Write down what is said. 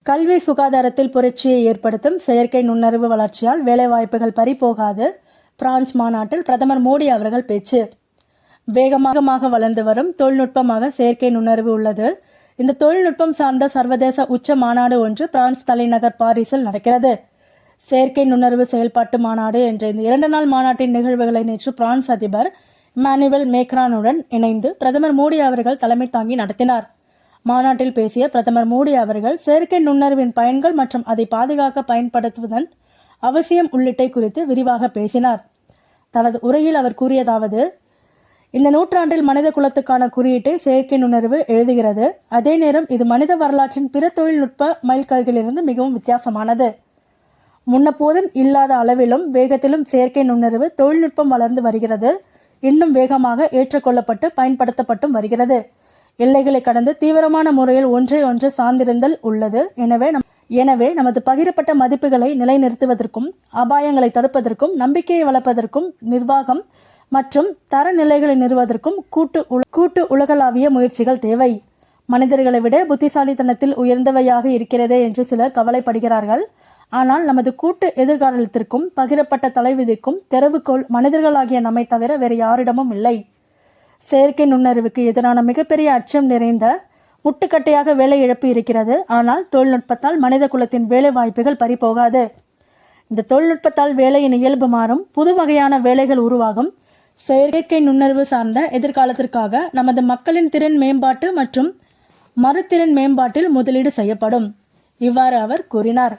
கல்வி சுகாதாரத்தில் புரட்சியை ஏற்படுத்தும் செயற்கை நுண்ணறிவு வளர்ச்சியால் வேலைவாய்ப்புகள் பறிபோகாது. பிரான்ஸ் மாநாட்டில் பிரதமர் மோடி அவர்கள் பேச்சு. வேகமாக வளர்ந்து வரும் தொழில்நுட்பமாக செயற்கை நுண்ணறிவு உள்ளது. இந்த தொழில்நுட்பம் சார்ந்த சர்வதேச உச்ச மாநாடு ஒன்று பிரான்ஸ் தலைநகர் பாரிஸில் நடக்கிறது. செயற்கை நுண்ணறிவு செயல்பாட்டு மாநாடு என்ற இந்த 2 நாள் மாநாட்டின் நிகழ்வுகளை நேற்று பிரான்ஸ் அதிபர் இமானுவேல் மேக்ரானுடன் இணைந்து பிரதமர் மோடி அவர்கள் தலைமை தாங்கி நடத்தினார். மாநாட்டில் பேசிய பிரதமர் மோடி அவர்கள் செயற்கை நுண்ணறிவின் பயன்கள் மற்றும் அதை பாதுகாக்க பயன்படுத்துவதன் அவசியம் உள்ளிட்டை குறித்து விரிவாக பேசினார். தனது உரையில் அவர் கூறியதாவது: இந்த நூற்றாண்டில் மனித குலத்துக்கான குறியீட்டை செயற்கை நுண்ணறிவு எழுதுகிறது. அதே நேரம் இது மனித வரலாற்றின் பிற தொழில்நுட்ப மைல்கல்களிலிருந்து மிகவும் வித்தியாசமானது. முன்னபோதும் இல்லாத அளவிலும் வேகத்திலும் செயற்கை நுண்ணறிவு தொழில்நுட்பம் வளர்ந்து வருகிறது. இன்னும் வேகமாக ஏற்றுக்கொள்ளப்பட்டு பயன்படுத்தப்பட்டும் வருகிறது. எல்லைகளை கடந்து தீவிரமான முறையில் ஒன்றை சார்ந்திருந்தல் உள்ளது. எனவே நமது பகிரப்பட்ட மதிப்புகளை நிலைநிறுத்துவதற்கும் அபாயங்களை தடுப்பதற்கும் நம்பிக்கையை வளர்ப்பதற்கும் நிர்வாகம் மற்றும் தரநிலைகளை நிறுவதற்கும் கூட்டு உலகளாவிய முயற்சிகள் தேவை. மனிதர்களை விட புத்திசாலித்தனத்தில் உயர்ந்தவையாக இருக்கிறதே என்று சிலர் கவலைப்படுகிறார்கள். ஆனால் நமது கூட்டு எதிர்காலத்திற்கும் பகிரப்பட்ட தலைவிதிக்கும் தெருவுகோல் மனிதர்களாகிய நம்மை தவிர வேறு யாரிடமும் இல்லை. செயற்கை நுண்ணறிவுக்கு எதிரான மிகப்பெரிய அச்சம் நிறைந்த முட்டுக்கட்டையாக வேலை இழப்பு இருக்கிறது. ஆனால் தொழில்நுட்பத்தால் மனித குலத்தின் வேலை வாய்ப்புகள் பறிபோகாது. இந்த தொழில்நுட்பத்தால் வேலையின் இயல்பு மாறும், புது வகையான வேலைகள் உருவாகும். செயற்கை நுண்ணறிவு சார்ந்த எதிர்காலத்திற்காக நமது மக்களின் திறன் மேம்பாட்டு மற்றும் மறுதிறன் மேம்பாட்டில் முதலீடு செய்யப்படும். இவ்வாறு அவர் கூறினார்.